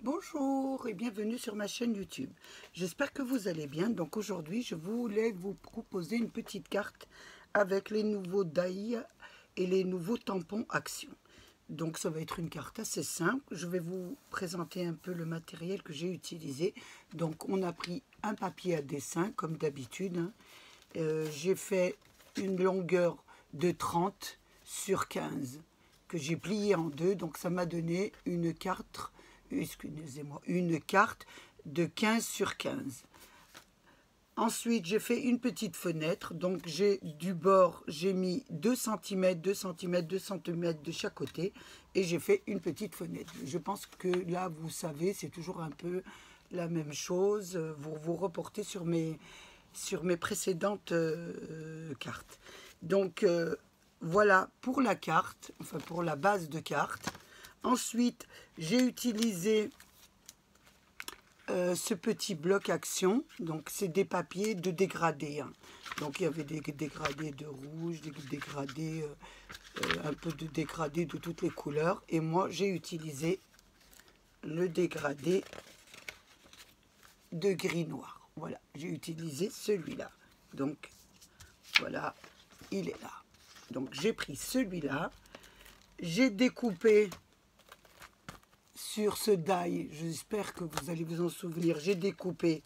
Bonjour et bienvenue sur ma chaîne YouTube. J'espère que vous allez bien. Donc aujourd'hui, je voulais vous proposer une petite carte avec les nouveaux die et les nouveaux tampons Action. Donc ça va être une carte assez simple. Je vais vous présenter un peu le matériel que j'ai utilisé. Donc on a pris un papier à dessin comme d'habitude. J'ai fait une longueur de 30 sur 15 que j'ai plié en deux. Donc ça m'a donné une carte. Excusez-moi, une carte de 15 sur 15. Ensuite, j'ai fait une petite fenêtre. Donc, j'ai du bord, j'ai mis 2 cm, 2 cm, 2 cm de chaque côté. Et j'ai fait une petite fenêtre. Je pense que là, vous savez, c'est toujours un peu la même chose. Vous vous reportez sur mes précédentes cartes. Donc, voilà pour la carte, enfin pour la base de carte. Ensuite, j'ai utilisé ce petit bloc Action. Donc, c'est des papiers de dégradés. Hein. Donc, il y avait des dégradés de rouge, des dégradés, un peu de dégradés de toutes les couleurs. Et moi, j'ai utilisé le dégradé de gris-noir. Voilà, j'ai utilisé celui-là. Donc, voilà, il est là. Donc, j'ai pris celui-là. J'ai découpé... Sur ce die, j'espère que vous allez vous en souvenir, j'ai découpé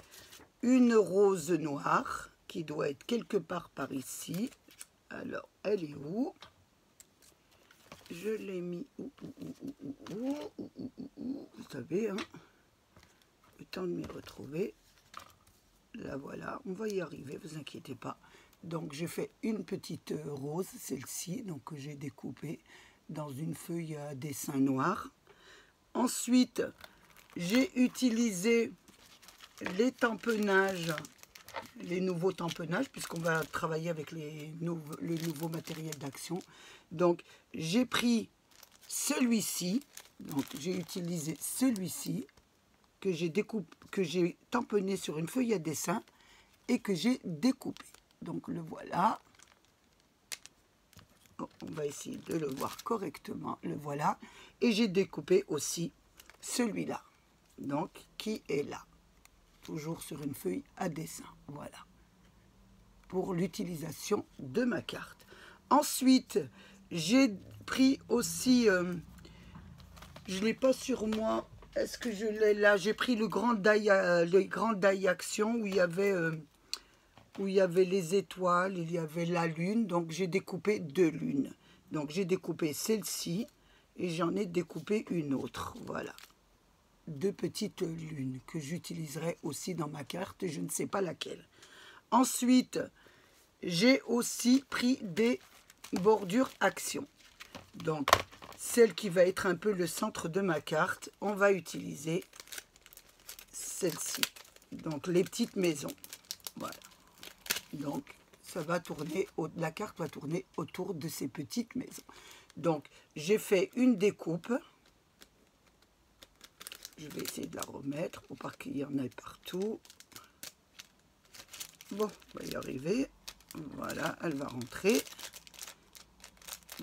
une rose noire qui doit être quelque part par ici. Alors, elle est où? Je l'ai mis où? Vous savez, hein, le temps de m'y retrouver. Là, voilà, on va y arriver, vous inquiétez pas. Donc, j'ai fait une petite rose, celle-ci, donc que j'ai découpée dans une feuille à dessin noir. Ensuite, j'ai utilisé les tamponnages, les nouveaux tamponnages, puisqu'on va travailler avec le nouveau matériel d'Action. Donc, j'ai pris celui-ci, donc j'ai utilisé celui-ci, que j'ai tamponné sur une feuille à dessin et que j'ai découpé. Donc, le voilà. On va essayer de le voir correctement, le voilà. Et j'ai découpé aussi celui-là, donc qui est là, toujours sur une feuille à dessin, voilà, pour l'utilisation de ma carte. Ensuite, j'ai pris aussi, je ne l'ai pas sur moi, est-ce que je l'ai là? J'ai pris le grand die Action où il y avait les étoiles, il y avait la lune, donc j'ai découpé 2 lunes. Donc j'ai découpé celle-ci et j'en ai découpé une autre, voilà. 2 petites lunes que j'utiliserai aussi dans ma carte, je ne sais pas laquelle. Ensuite, j'ai aussi pris des bordures Action. Donc, celle qui va être un peu le centre de ma carte, on va utiliser celle-ci. Donc, les petites maisons, voilà. Donc, ça va tourner, la carte va tourner autour de ces petites maisons. Donc, j'ai fait une découpe. Je vais essayer de la remettre pour pas qu'il y en ait partout. Bon, on va y arriver. Voilà, elle va rentrer.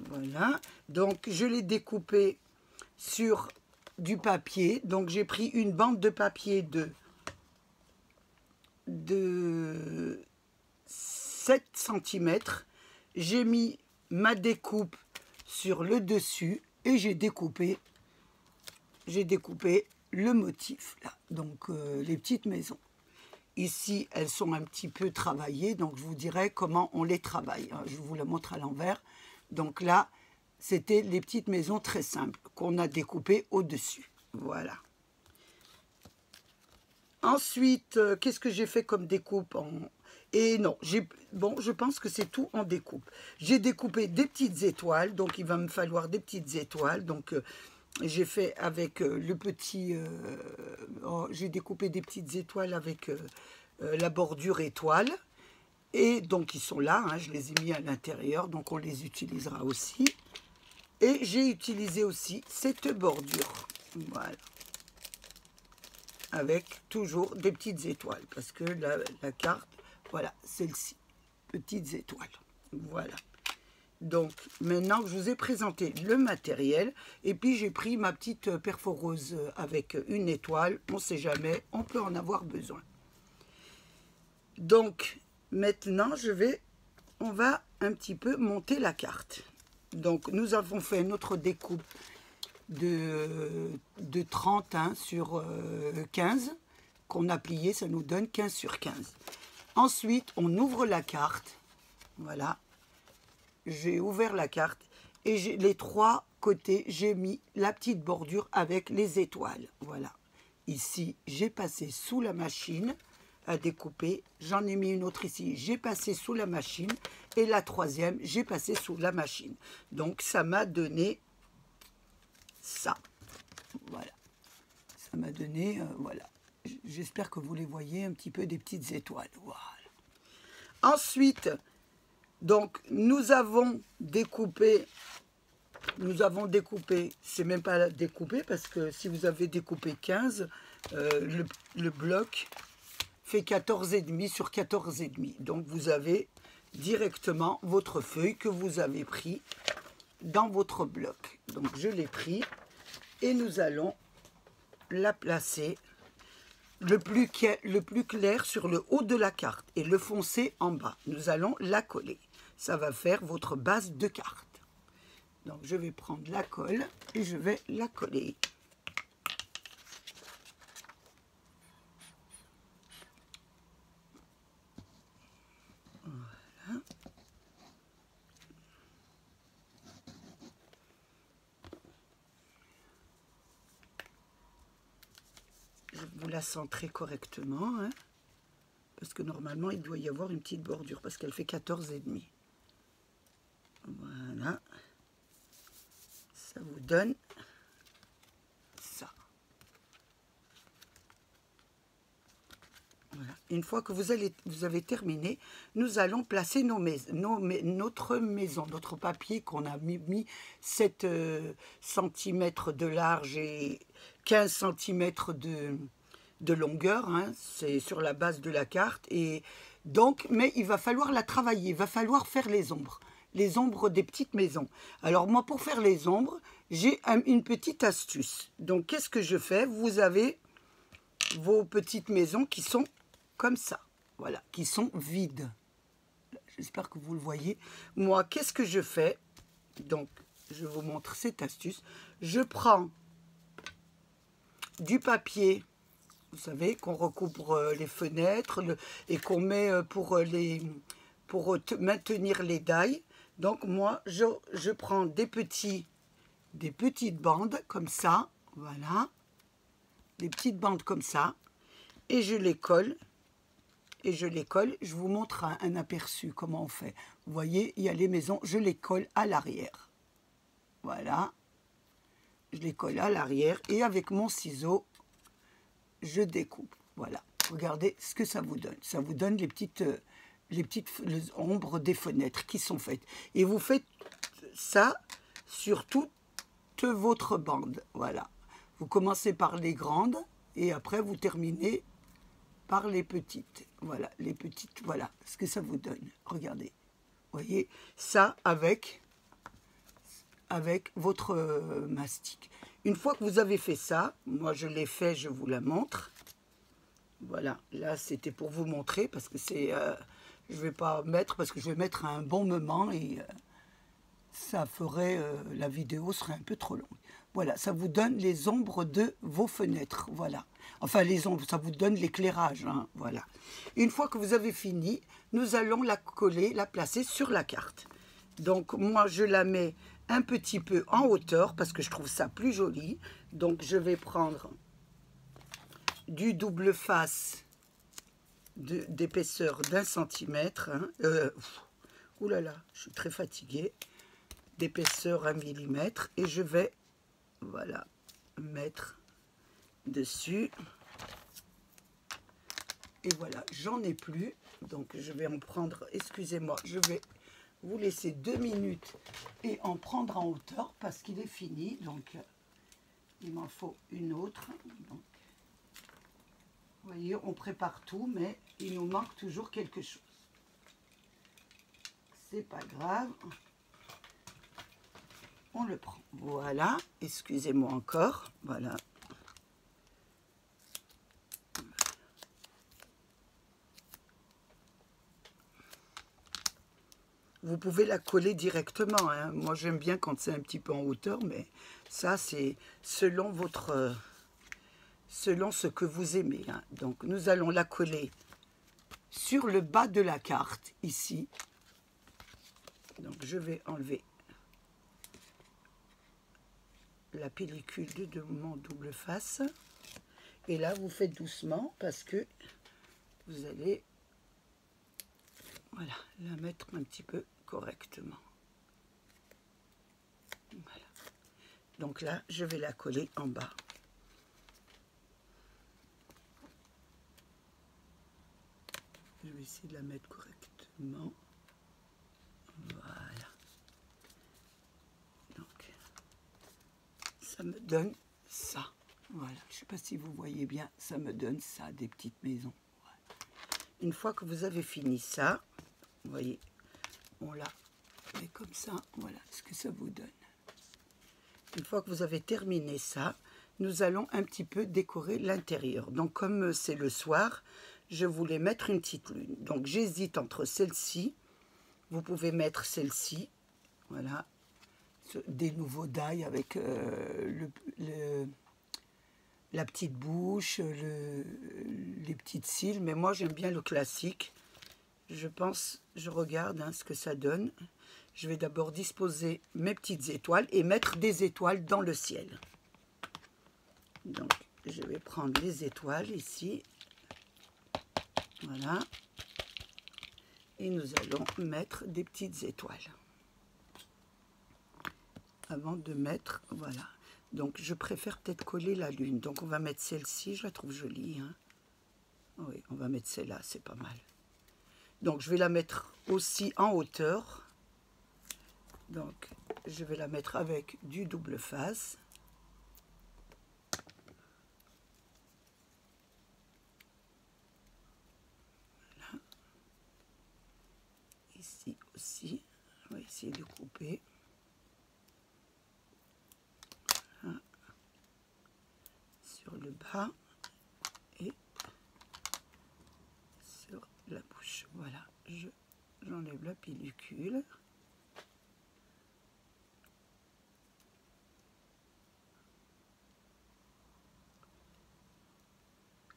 Voilà. Donc, je l'ai découpée sur du papier. Donc, j'ai pris une bande de papier de 7 cm, j'ai mis ma découpe sur le dessus et j'ai découpé le motif là, donc les petites maisons. Ici, elles sont un petit peu travaillées, donc je vous dirai comment on les travaille. Je vous la montre à l'envers. Donc là, c'était les petites maisons très simples qu'on a découpées au-dessus. Voilà. Ensuite, qu'est-ce que j'ai fait comme découpe Et non, bon, je pense que c'est tout en découpe. J'ai découpé des petites étoiles, donc il va me falloir des petites étoiles. Donc, j'ai fait avec le petit... j'ai découpé des petites étoiles avec la bordure étoile. Et donc, ils sont là, hein, je les ai mis à l'intérieur, donc on les utilisera aussi. Et j'ai utilisé aussi cette bordure. Voilà. Avec toujours des petites étoiles, parce que la carte, voilà, celle-ci, petites étoiles, voilà. Donc, maintenant que je vous ai présenté le matériel, et puis j'ai pris ma petite perforeuse avec une étoile, on ne sait jamais, on peut en avoir besoin. Donc, maintenant, on va un petit peu monter la carte. Donc, nous avons fait notre découpe de 30 sur 15, qu'on a plié, ça nous donne 15 sur 15. Ensuite, on ouvre la carte, voilà. J'ai ouvert la carte et les 3 côtés, j'ai mis la petite bordure avec les étoiles. Voilà. Ici, j'ai passé sous la machine à découper. J'en ai mis une autre ici. J'ai passé sous la machine. Et la 3e, j'ai passé sous la machine. Donc, ça m'a donné ça. Voilà. Ça m'a donné, voilà. J'espère que vous les voyez un petit peu, des petites étoiles. Voilà. Ensuite... Donc, nous avons découpé, c'est même pas découpé, parce que si vous avez découpé 15, le bloc fait 14,5 sur 14,5. Donc, vous avez directement votre feuille que vous avez pris dans votre bloc. Donc, je l'ai pris et nous allons la placer le plus clair sur le haut de la carte et le foncé en bas. Nous allons la coller. Ça va faire votre base de carte. Donc, je vais prendre la colle et je vais la coller. Voilà. Je vous la centrer correctement, hein, parce que normalement, il doit y avoir une petite bordure, parce qu'elle fait 14,5. Voilà. Ça vous donne ça. Voilà. Une fois que vous avez terminé, nous allons placer notre maison, notre papier qu'on a mis 7 cm de large et 15 cm de longueur, hein, c'est sur la base de la carte. Et donc, mais il va falloir la travailler, il va falloir faire les ombres des petites maisons. Alors moi, pour faire les ombres, j'ai une petite astuce. Donc, qu'est-ce que je fais? Vous avez vos petites maisons qui sont comme ça, voilà, qui sont vides. J'espère que vous le voyez. Moi, qu'est-ce que je fais? Donc, je vous montre cette astuce. Je prends du papier, vous savez, qu'on recouvre les fenêtres et qu'on met pour maintenir les dailles. Donc, moi, je prends des petites bandes comme ça, voilà, des petites bandes comme ça, et je les colle. Je vous montre un aperçu, comment on fait. Vous voyez, il y a les maisons, je les colle à l'arrière. Voilà. Je les colle à l'arrière et avec mon ciseau, je découpe. Voilà. Regardez ce que ça vous donne. Ça vous donne les petites ombres des fenêtres qui sont faites. Et vous faites ça sur toute votre bande. Voilà. Vous commencez par les grandes et après vous terminez par les petites. Voilà, les petites, voilà ce que ça vous donne. Regardez. Vous voyez, ça avec votre mastic. Une fois que vous avez fait ça, moi je l'ai fait, je vous la montre. Voilà, là c'était pour vous montrer parce que c'est... je ne vais pas mettre parce que je vais mettre à un bon moment et ça ferait... la vidéo serait un peu trop longue. Voilà, ça vous donne les ombres de vos fenêtres, voilà. Enfin, les ombres, ça vous donne l'éclairage, hein, voilà. Une fois que vous avez fini, nous allons la coller, la placer sur la carte. Donc, moi, je la mets un petit peu en hauteur parce que je trouve ça plus joli. Donc, je vais prendre du double face d'épaisseur d'1 centimètre. Hein, ouh là là, je suis très fatiguée. D'épaisseur 1 millimètre. Et je vais... Voilà, mettre dessus. Et voilà, j'en ai plus. Donc, je vais en prendre, excusez-moi, je vais vous laisser 2 minutes et en prendre en hauteur parce qu'il est fini. Donc, il m'en faut une autre. Donc, vous voyez, on prépare tout, mais il nous manque toujours quelque chose. C'est pas grave. on le prend. Voilà, excusez-moi encore, voilà. Vous pouvez la coller directement, hein. Moi j'aime bien quand c'est un petit peu en hauteur, mais ça c'est selon selon ce que vous aimez, hein. Donc nous allons la coller sur le bas de la carte, ici. Donc je vais enlever la pellicule de mon double face. Et là, vous faites doucement parce que vous allez, voilà, la mettre un petit peu correctement. Voilà. Donc là, je vais la coller en bas. Je vais essayer de la mettre correctement. Voilà. Donc, ça me donne ça. Voilà. Je ne sais pas si vous voyez bien, ça me donne ça, des petites maisons. Voilà. Une fois que vous avez fini ça, vous voyez, on la met comme ça. Voilà ce que ça vous donne. Une fois que vous avez terminé ça, nous allons un petit peu décorer l'intérieur. Donc, comme c'est le soir, je voulais mettre une petite lune. Donc, j'hésite entre celle-ci. Vous pouvez mettre celle-ci. Voilà. Des nouveaux die avec la petite bouche, les petites cils. Mais moi, j'aime bien le classique. Je pense, je regarde ce que ça donne. Je vais d'abord disposer mes petites étoiles et mettre des étoiles dans le ciel. Donc, je vais prendre les étoiles ici. Voilà. Et nous allons mettre des petites étoiles. Avant de mettre, voilà. Donc, je préfère peut-être coller la lune. Donc, on va mettre celle-ci. Je la trouve jolie, hein. Oui, on va mettre celle-là, c'est pas mal. Donc, je vais la mettre aussi en hauteur. Donc, je vais la mettre avec du double face. Voilà. Ici aussi, je vais essayer de couper. Voilà. Sur le bas et sur la bouche. Voilà, j'enlève la pellicule.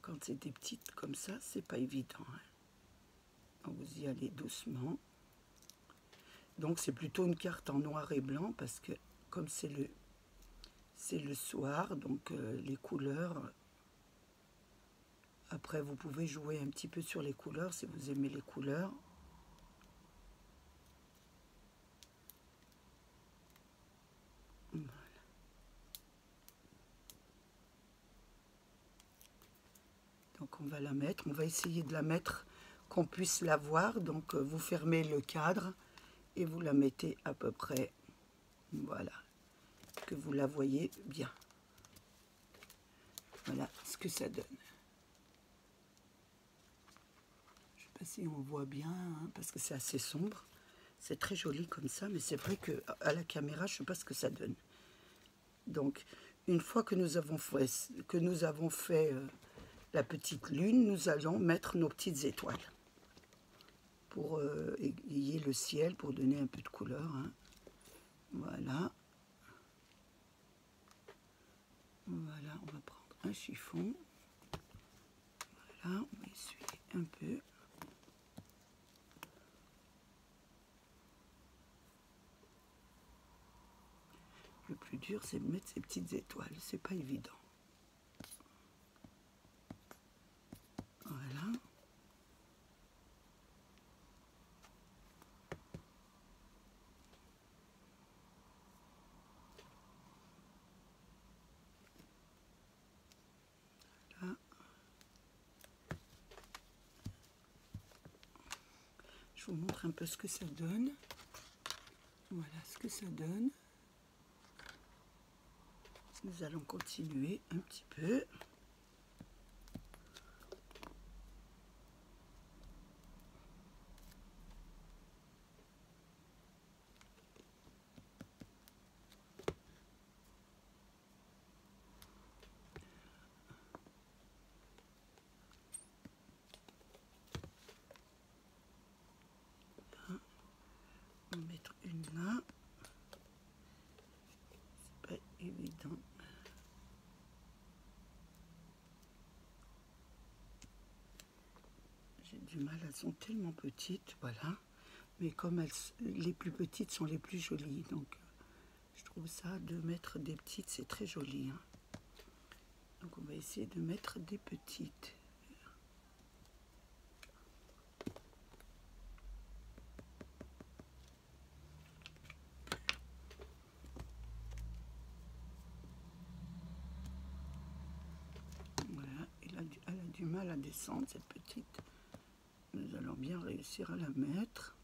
Quand c'est des petites comme ça, c'est pas évident, hein. Donc vous y allez doucement. Donc c'est plutôt une carte en noir et blanc parce que comme c'est le soir, donc les couleurs. Après vous pouvez jouer un petit peu sur les couleurs si vous aimez les couleurs. Voilà. Donc on va la mettre, on va essayer de la mettre qu'on puisse la voir. Donc vous fermez le cadre et vous la mettez à peu près, voilà, que vous la voyez bien. Voilà ce que ça donne. Je ne sais pas si on voit bien, hein, parce que c'est assez sombre. C'est très joli comme ça, mais c'est vrai qu'à la caméra, je ne sais pas ce que ça donne. Donc, une fois que nous avons fait, la petite lune, nous allons mettre nos petites étoiles pour égayer le ciel, pour donner un peu de couleur, hein. Voilà. Voilà, on va prendre un chiffon. Voilà, on va essuyer un peu. Le plus dur, c'est de mettre ces petites étoiles. C'est pas évident. Voilà. Là. Je vous montre un peu ce que ça donne. Voilà ce que ça donne. Nous allons continuer un petit peu. du mal, elles sont tellement petites, voilà. Mais comme les plus petites sont les plus jolies, donc je trouve ça de mettre des petites, c'est très joli. Hein. Donc on va essayer de mettre des petites. Voilà, elle a du mal à descendre cette petite. Nous allons bien réussir à la mettre.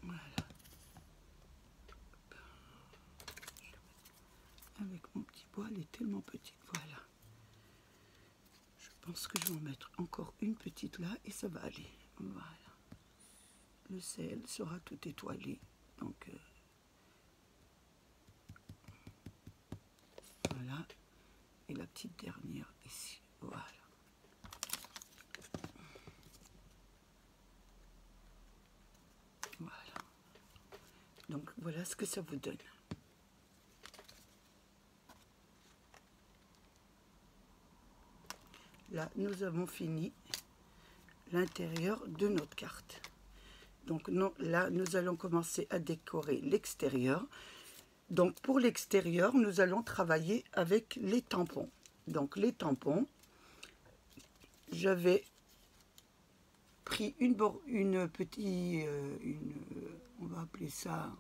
Voilà. Avec mon petit bois, elle est tellement petite. Voilà. Je pense que je vais en mettre encore une petite là et ça va aller. Voilà. Le ciel sera tout étoilé. Donc, voilà. Et la petite dernière ici. Voilà. Voilà. Donc, voilà ce que ça vous donne. Là, nous avons fini l'intérieur de notre carte. Donc non, là, nous allons commencer à décorer l'extérieur. Donc pour l'extérieur, nous allons travailler avec les tampons. Donc les tampons, j'avais pris une petite, on va appeler ça,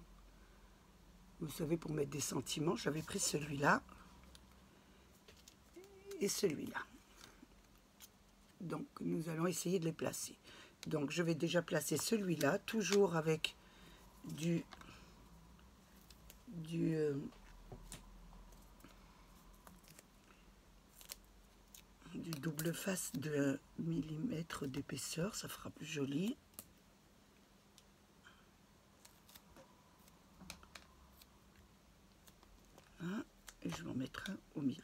vous savez, pour mettre des sentiments, j'avais pris celui-là et celui-là. Donc nous allons essayer de les placer. Donc je vais déjà placer celui-là, toujours avec du double face de 1 mm d'épaisseur, ça fera plus joli. Hein, et je vais en mettre un au milieu.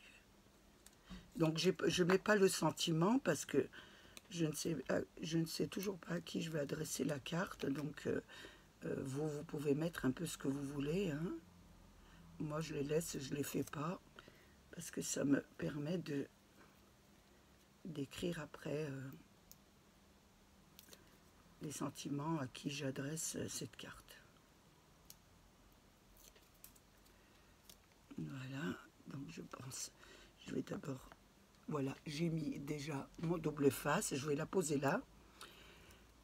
Donc je ne mets pas le sentiment parce que je ne sais toujours pas à qui je vais adresser la carte. Donc vous pouvez mettre un peu ce que vous voulez. Hein. Moi je les laisse, je ne les fais pas parce que ça me permet d'écrire après les sentiments à qui j'adresse cette carte. Voilà, donc je pense, je vais d'abord, voilà, j'ai mis déjà mon double face, je vais la poser là,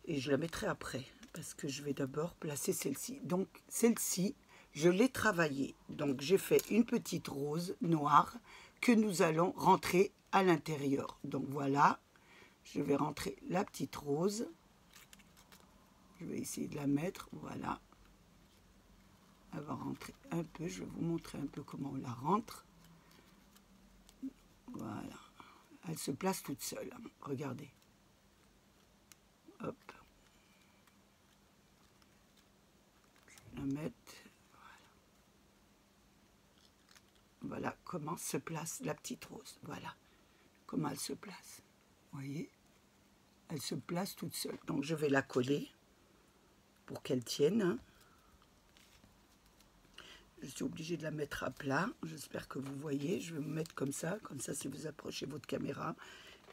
et je la mettrai après, parce que je vais d'abord placer celle-ci. Donc celle-ci, je l'ai travaillée, donc j'ai fait une petite rose noire que nous allons rentrer à l'intérieur. Donc voilà, je vais rentrer la petite rose, je vais essayer de la mettre, voilà. Elle va rentrer un peu, je vais vous montrer un peu comment on la rentre. Voilà, elle se place toute seule, hein. Regardez. Hop. Je vais la mettre, voilà. Voilà comment se place la petite rose, voilà. Comment elle se place, vous voyez. Elle se place toute seule, donc je vais la coller pour qu'elle tienne, hein. Je suis obligée de la mettre à plat. J'espère que vous voyez. Je vais me mettre comme ça si vous approchez votre caméra.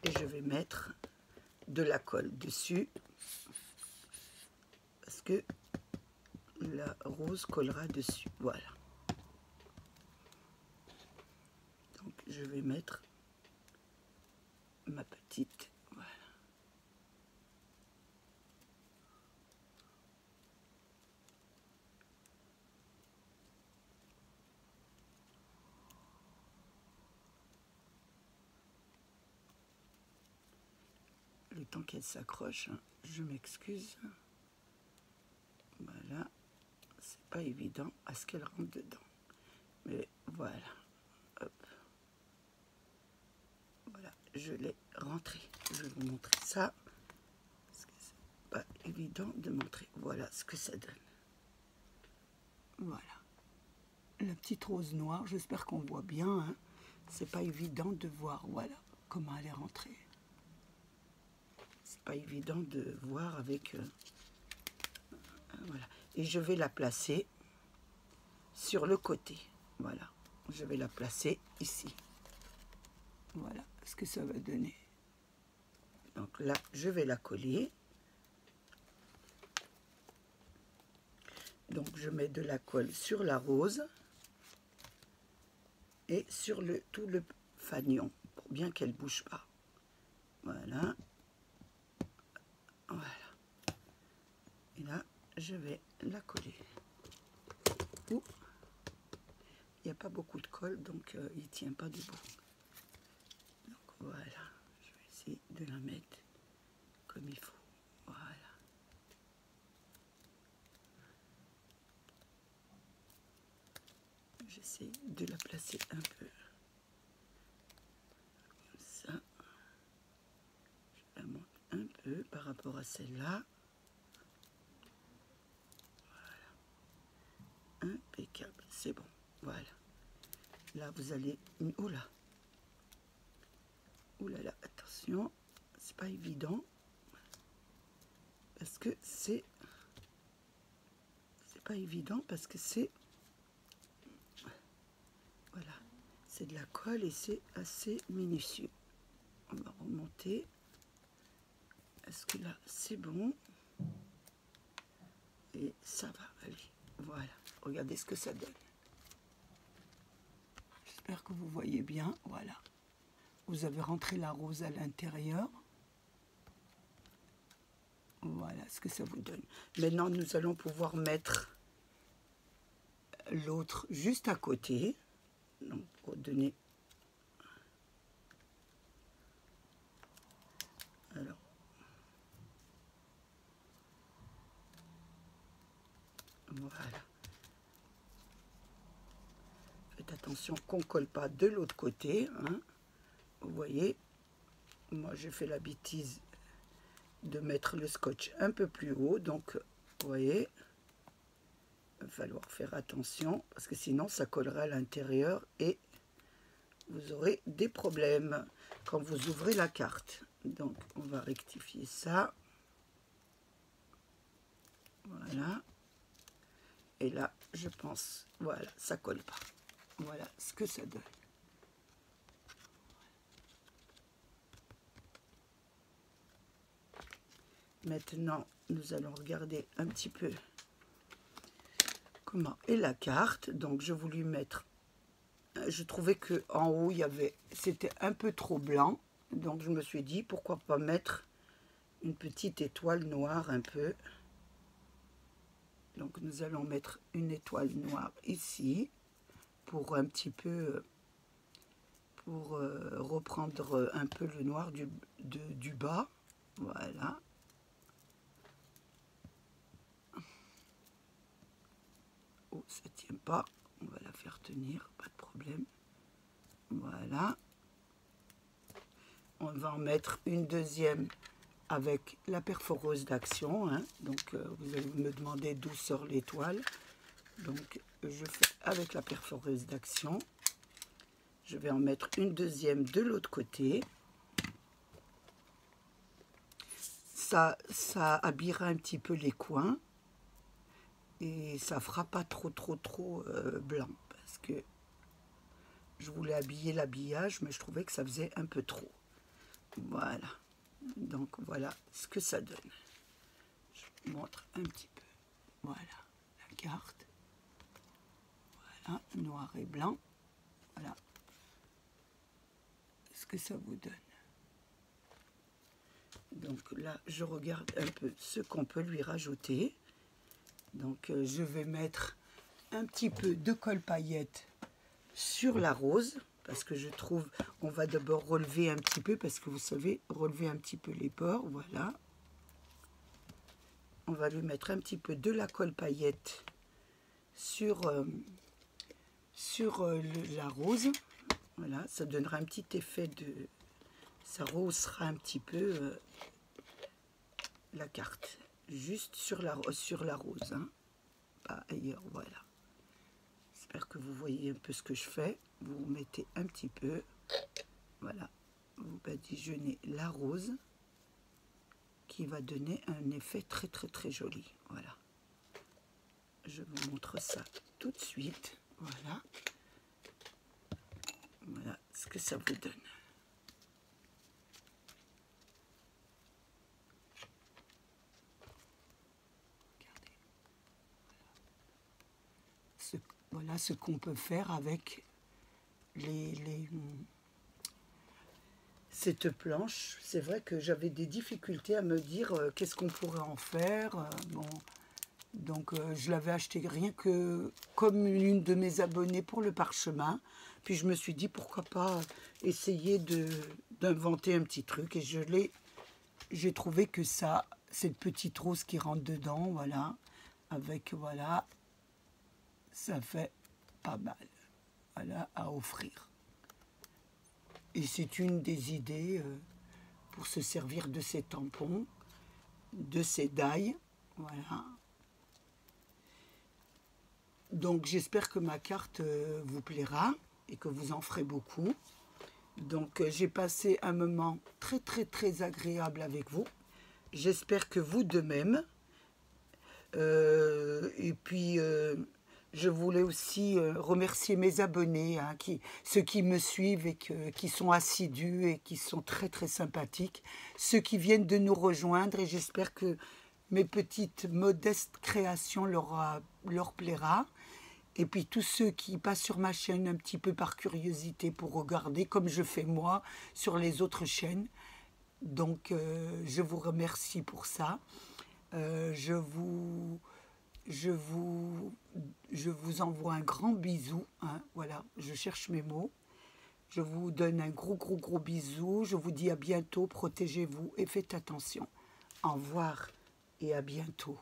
Et je vais mettre de la colle dessus. Parce que la rose collera dessus. Voilà. Donc je vais mettre ma petite. Voilà. Le temps qu'elle s'accroche, hein, je m'excuse. Voilà, c'est pas évident à ce qu'elle rentre dedans. Mais voilà, hop. Voilà, je l'ai rentré. Je vais vous montrer ça. Parce que c'est pas évident de montrer. Voilà ce que ça donne. Voilà. La petite rose noire, j'espère qu'on voit bien. Hein. C'est pas évident de voir, voilà, comment elle est rentrée. C'est pas évident de voir avec... voilà. Et je vais la placer sur le côté. Voilà. Je vais la placer ici. Voilà. ce que ça va donner. Donc là, je vais la coller. Donc je mets de la colle sur la rose et sur tout le fanion pour bien qu'elle ne bouge pas. Voilà. Voilà. Et là, je vais la coller. Ouh. Il n'y a pas beaucoup de colle, donc il ne tient pas debout. Donc voilà, je vais essayer de la mettre comme il faut. Voilà. J'essaie de la placer un peu comme ça. Je la monte un peu par rapport à celle-là. Voilà. Impeccable, c'est bon. Voilà. Là, vous allez... Oula. Oula là, attention. C'est pas évident. Parce que c'est pas évident parce que c'est... Voilà. C'est de la colle et c'est assez minutieux. On va remonter. Est-ce que là, c'est bon? Et ça va, allez. Voilà. Regardez ce que ça donne. J'espère que vous voyez bien. Voilà. Vous avez rentré la rose à l'intérieur. Voilà ce que ça vous donne. Maintenant, nous allons pouvoir mettre l'autre juste à côté. Donc, pour donner... Alors... Voilà. Faites attention qu'on ne colle pas de l'autre côté. Hein. Vous voyez, moi j'ai fait la bêtise de mettre le scotch un peu plus haut. Donc, vous voyez, il va falloir faire attention parce que sinon ça collera à l'intérieur et vous aurez des problèmes quand vous ouvrez la carte. Donc, on va rectifier ça. Voilà. Et là, je pense, voilà, ça colle pas. Voilà ce que ça donne. Maintenant, nous allons regarder un petit peu comment est la carte. Donc, je voulais mettre... Je trouvais que en haut, c'était un peu trop blanc. Donc, je me suis dit, pourquoi pas mettre une petite étoile noire un peu. Donc, nous allons mettre une étoile noire ici pour un petit peu... pour reprendre un peu le noir du bas. Voilà. Oh, ça ne tient pas. On va la faire tenir, pas de problème. Voilà. On va en mettre une deuxième avec la perforeuse d'action. Hein. Donc, vous allez me demander d'où sort l'étoile. Donc, je fais avec la perforeuse d'action. Je vais en mettre une deuxième de l'autre côté. Ça habillera un petit peu les coins. Et ça fera pas trop blanc parce que je voulais habiller l'habillage mais je trouvais que ça faisait un peu trop. Voilà, donc voilà ce que ça donne. Je vous montre un petit peu. Voilà la carte. Voilà, noir et blanc. Voilà ce que ça vous donne. Donc là je regarde un peu ce qu'on peut lui rajouter. Donc, je vais mettre un petit peu de colle paillette sur la rose. Parce que je trouve, on va d'abord relever un petit peu. Parce que vous savez, relever un petit peu les bords. Voilà. On va lui mettre un petit peu de la colle paillette sur la rose. Voilà, ça donnera un petit effet de... Ça rehaussera un petit peu la carte. Juste sur la rose, hein. Pas ailleurs, voilà. J'espère que vous voyez un peu ce que je fais. Vous mettez un petit peu, voilà, vous badigeonnez la rose qui va donner un effet très joli. Voilà. Je vous montre ça tout de suite. Voilà. Voilà ce que ça vous donne. Voilà ce qu'on peut faire avec cette planche. C'est vrai que j'avais des difficultés à me dire qu'est-ce qu'on pourrait en faire. Bon, donc je l'avais acheté rien que comme une de mes abonnées pour le parchemin. Puis je me suis dit pourquoi pas essayer d'inventer un petit truc. Et j'ai trouvé que ça, cette petite rose qui rentre dedans, voilà, avec, voilà, ça fait pas mal, voilà, à offrir. Et c'est une des idées pour se servir de ces tampons, de ces dailles, voilà. Donc j'espère que ma carte vous plaira et que vous en ferez beaucoup. Donc j'ai passé un moment très très très agréable avec vous. J'espère que vous de même. Et puis je voulais aussi remercier mes abonnés, hein, ceux qui me suivent et qui sont assidus et qui sont très très sympathiques. Ceux qui viennent de nous rejoindre, et j'espère que mes petites modestes créations leur plaira. Et puis tous ceux qui passent sur ma chaîne un petit peu par curiosité pour regarder, comme je fais moi sur les autres chaînes. Donc je vous remercie pour ça. Je vous envoie un grand bisou. Hein, voilà, je cherche mes mots. Je vous donne un gros bisou. Je vous dis à bientôt. Protégez-vous et faites attention. Au revoir et à bientôt.